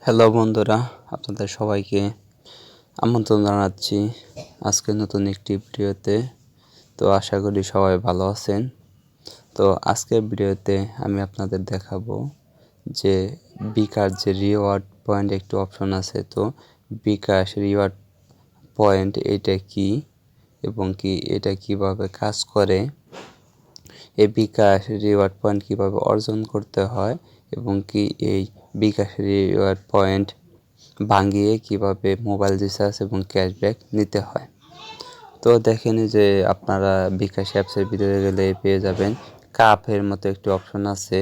Hello বন্ধুরা, আপনাদের সবাইকে আমন্ত্রণ জানাচ্ছি আজকে নতুন একটি ভিডিওতে। তো আশা করি সবাই ভালো আছেন। তো আজকের ভিডিওতে আমি আপনাদের দেখাবো যে বিকাশ যে রিওয়ার্ড পয়েন্ট একটি অপশন আছে। তো বিকাশ রিওয়ার্ড পয়েন্ট এটা কি এবং কি এটা কিভাবে কাজ করে, এই বিকাশ রিওয়ার্ড পয়েন্ট কিভাবে অর্জন করতে হয় এবং কি এই বিকাশ রিওয়ার্ড পয়েন্ট ভাঙিয়ে কিভাবে মোবাইল রিচার্জ এবং ক্যাশব্যাক নিতে হয়। তো দেখেন যে আপনারা বিকাশ অ্যাপসের ভিতরে গেলে পেয়ে যাবেন কাপের মতো একটি অপশন আছে।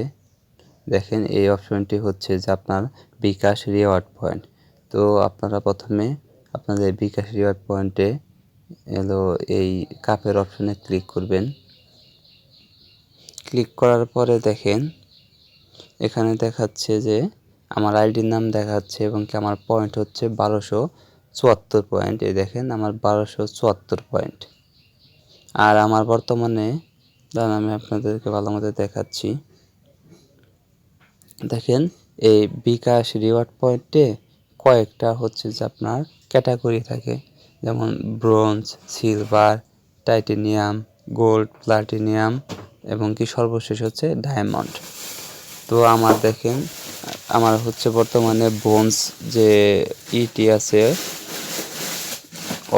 দেখেন এই অপশনটি হচ্ছে যে আপনার বিকাশ রিওয়ার্ড পয়েন্ট। তো আপনারা প্রথমে আপনাদের বিকাশ রিওয়ার্ড পয়েন্টে এই কাপের অপশনে ক্লিক করবেন। ক্লিক করার পরে দেখেন এখানে দেখাচ্ছে যে আমার আইডির নাম দেখাচ্ছে এবং কি আমার পয়েন্ট হচ্ছে 1274 পয়েন্ট। এই দেখেন আমার 1274 পয়েন্ট। আর আমার বর্তমানে আমি আপনাদেরকে ভালো মতো দেখাচ্ছি। দেখেন এই বিকাশ রিওয়ার্ড পয়েন্টে কয়েকটা হচ্ছে যে আপনার ক্যাটাগরি থাকে, যেমন bronze, silver, titanium, gold, platinum এবং কি সর্বশেষ হচ্ছে ডায়মন্ড। তো আমার দেখেন আমার হচ্ছে বর্তমানে ব্রোঞ্জ যে ইটি আছে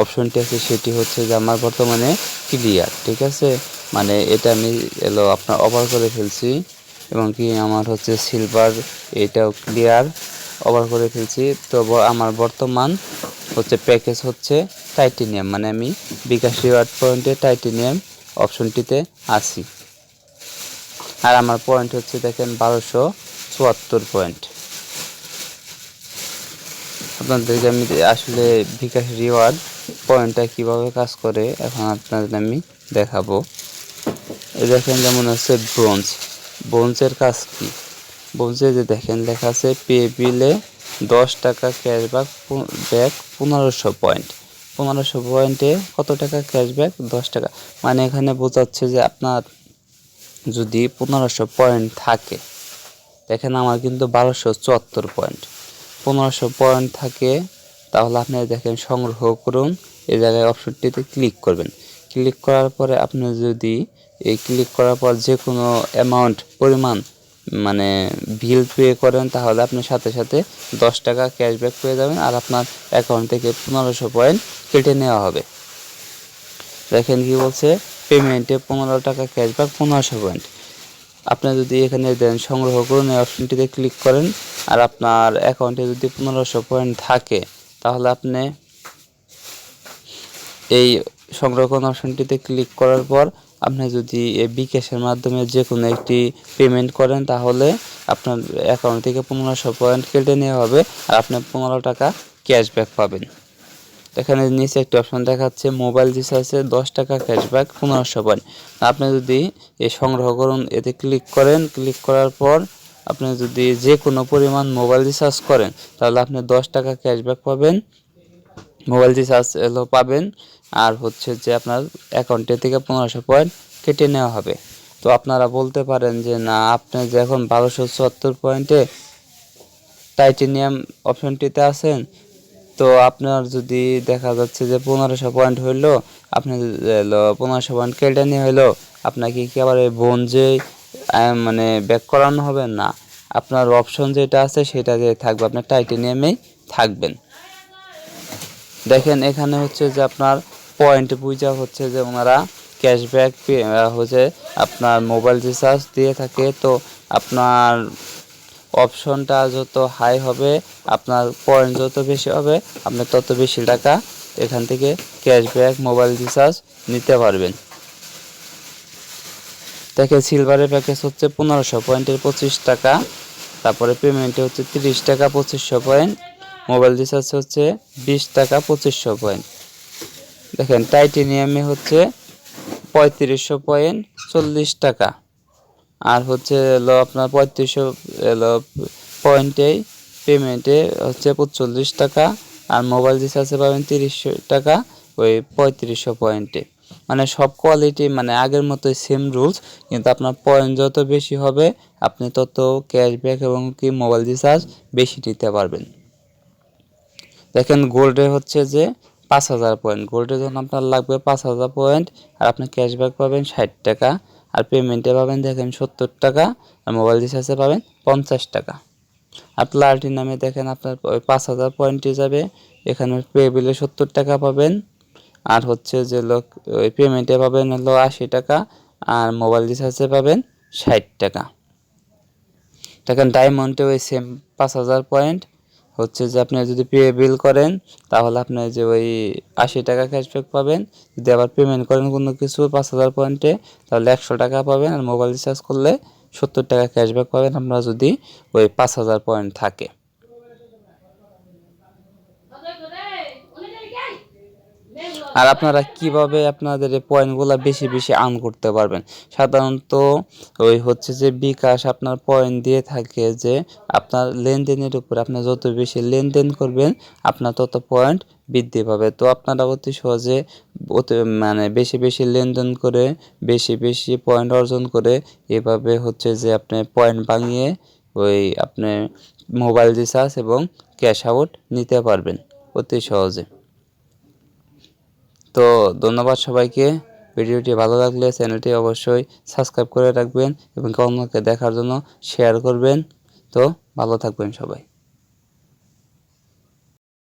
অপশনটি আছে সেটি হচ্ছে যে আমার বর্তমানে ক্লিয়ার, ঠিক আছে। মানে এটা আমি আপনার ওভার করে ফেলছি এবং কি আমার হচ্ছে সিলভার এটাও ক্লিয়ার ওভার করে ফেলছি। তো আমার বর্তমান হচ্ছে প্যাকেজ হচ্ছে টাইটেনিয়াম, মানে আমি বিকাশ রিওয়ার্ড পয়েন্টে টাইটেনিয়াম অপশনটিতে আছি। আর আমার পয়েন্ট হচ্ছে দেখেন 1274 পয়েন্ট। আপনাদেরকে আমি আসলে বিকাশ রিওয়ার্ড পয়েন্টটা কিভাবে কাজ করে এখন আপনাদের আমি দেখাবো। দেখেন যেমন হচ্ছে ব্রোঞ্জের কাজ কি। ব্রোঞ্জে যে দেখেন লেখা আছে পে বিলে 10 টাকা ক্যাশব্যাক 1500 পয়েন্ট। 1500 পয়েন্টে কত টাকা ক্যাশব্যাক? 10 টাকা। মানে এখানে বোঝাচ্ছে যে আপনার যদি 1500 পয়েন্ট থাকে, দেখেন আমার কিন্তু 1274 পয়েন্ট, 1500 পয়েন্ট থাকে, তাহলে আপনি দেখেন সংগ্রহ করুন এই জায়গায় অপশনটিতে ক্লিক করবেন। ক্লিক করার পরে আপনি যদি এই ক্লিক করার পর যে কোনো অ্যামাউন্ট পরিমাণ মানে বিল পে করেন তাহলে আপনি সাথে সাথে 10 টাকা ক্যাশব্যাক পেয়ে যাবেন আর আপনার অ্যাকাউন্ট থেকে 1500 পয়েন্ট কেটে নেওয়া হবে। দেখেন কি বলছে, পেমেন্টে 15 টাকা ক্যাশব্যাক 1500 পয়েন্ট। আপনি যদি এখানে দেন সংগ্রহ করুন এই অপশনটিতে ক্লিক করেন আর আপনার অ্যাকাউন্টে যদি 1500 পয়েন্ট থাকে তাহলে আপনি এই সংগ্রহ করুন অপশনটিতে ক্লিক করার পর আপনি যদি এই বিকাশের মাধ্যমে যে কোনো একটি পেমেন্ট করেন তাহলে আপনার অ্যাকাউন্ট থেকে 1500 পয়েন্ট কেটে নেওয়া হবে আর আপনি 15 টাকা ক্যাশব্যাক পাবেন। এখানে নিচে একটি অপশন দেখাচ্ছে মোবাইল রিচার্জে 10 টাকা ক্যাশব্যাক 1500 পয়েন্ট। আপনি যদি এই সংগ্রহ করুন এতে ক্লিক করেন, ক্লিক করার পর আপনি যদি যে কোনো পরিমাণ মোবাইল রিচার্জ করেন তাহলে আপনি 10 টাকা ক্যাশব্যাক পাবেন, মোবাইল রিচার্জ পাবেন আর হচ্ছে যে আপনার অ্যাকাউন্টে থেকে 1500 পয়েন্ট কেটে নেওয়া হবে। তো আপনারা বলতে পারেন যে না আপনি যে এখন 1274 পয়েন্টে টাইটেনিয়াম অপশনটিতে আছেন, তো আপনার যদি দেখা যাচ্ছে যে 1500 পয়েন্ট হইলো, আপনি 1500 পয়েন্ট কেটে নিয়ে হইলো, আপনাকে কি আবার এই ব্রোঞ্জে মানে ব্যাক করানো হবে না। আপনার অপশন যেটা আছে সেটা দিয়ে থাকবে, আপনার টাইটেনিয়ামেই থাকবেন। দেখেন এখানে হচ্ছে যে আপনার পয়েন্ট বুঝা হচ্ছে যে ওনারা ক্যাশব্যাক হচ্ছে আপনার মোবাইল রিচার্জ দিয়ে থাকে। তো আপনার অপশনটা যত হাই হবে আপনার পয়েন্ট যত বেশি হবে আপনি তত বেশি টাকা এখান থেকে ক্যাশব্যাক মোবাইল রিচার্জ নিতে পারবেন। দেখেন সিলভারের প্যাকেজ হচ্ছে 1500 পয়েন্টের 25 টাকা, তারপরে পেমেন্টে হচ্ছে 30 টাকা 2500 পয়েন্ট, মোবাইল রিচার্জ হচ্ছে 20 টাকা 2500 পয়েন্ট। দেখেন টাইটেনিয়ামে হচ্ছে 3500 পয়েন্ট 40 টাকা আর হচ্ছে আপনার 3500 পয়েন্টেই পেমেন্টে হচ্ছে 45 টাকা আর মোবাইল রিচার্জে পাবেন 30 টাকা ওই 3500 পয়েন্টে। মানে সব কোয়ালিটি মানে আগের মতোই সেম রুলস, কিন্তু আপনার পয়েন্ট যত বেশি হবে আপনি তত ক্যাশব্যাক এবং কি মোবাইল রিচার্জ বেশি নিতে পারবেন। দেখেন গোল্ডে হচ্ছে যে 5,000 পয়েন্ট, গোল্ডের জন্য আপনার লাগবে 5,000 পয়েন্ট, আর আপনি ক্যাশব্যাক পাবেন 60 টাকা, আর পেমেন্টে পাবেন দেখেন 70 টাকা, আর মোবাইল রিচার্জে পাবেন 50 টাকা। আর প্লাটিনামে দেখেন আপনার ওই 5,000 পয়েন্টে যাবে, এখানে পে বিলে 70 টাকা পাবেন, আর হচ্ছে যে লোক ওই পেমেন্টে পাবেন হলো 80 টাকা, আর মোবাইল রিচার্জে পাবেন 60 টাকা। দেখেন ডায়মন্ডে ওই সেম 5,000 পয়েন্ট, হচ্ছে যে আপনি যদি পে বিল করেন তাহলে আপনি যে ওই 80 টাকা ক্যাশব্যাক পাবেন, যদি আবার পেমেন্ট করেন কোনো কিছু 5,000 পয়েন্টে তাহলে 100 টাকা পাবেন, আর মোবাইল রিচার্জ করলে 70 টাকা ক্যাশব্যাক পাবেন আপনার যদি ওই 5,000 পয়েন্ট থাকে। আর আপনারা কিভাবে আপনাদের এই পয়েন্টগুলো বেশি বেশি আর্ন করতে পারবেন, সাধারণত ওই হচ্ছে যে বিকাশ আপনার পয়েন্ট দিয়ে থাকে যে আপনার লেনদেনের উপর, আপনি যত বেশি লেনদেন করবেন আপনার তত পয়েন্ট বৃদ্ধি পাবে। তো আপনারা অতি সহজে মানে বেশি বেশি লেনদেন করে বেশি বেশি পয়েন্ট অর্জন করে এভাবে হচ্ছে যে আপনি পয়েন্ট ভাঙিয়ে ওই আপনি মোবাইল রিচার্জ এবং ক্যাশ আউট নিতে পারবেন অতি সহজে। তো ধন্যবাদ সবাইকে। ভিডিওটি ভালো লাগলে চ্যানেলটি অবশ্যই সাবস্ক্রাইব করে রাখবেন এবং অন্যকে দেখার জন্য শেয়ার করবেন। তো ভালো থাকবেন সবাই।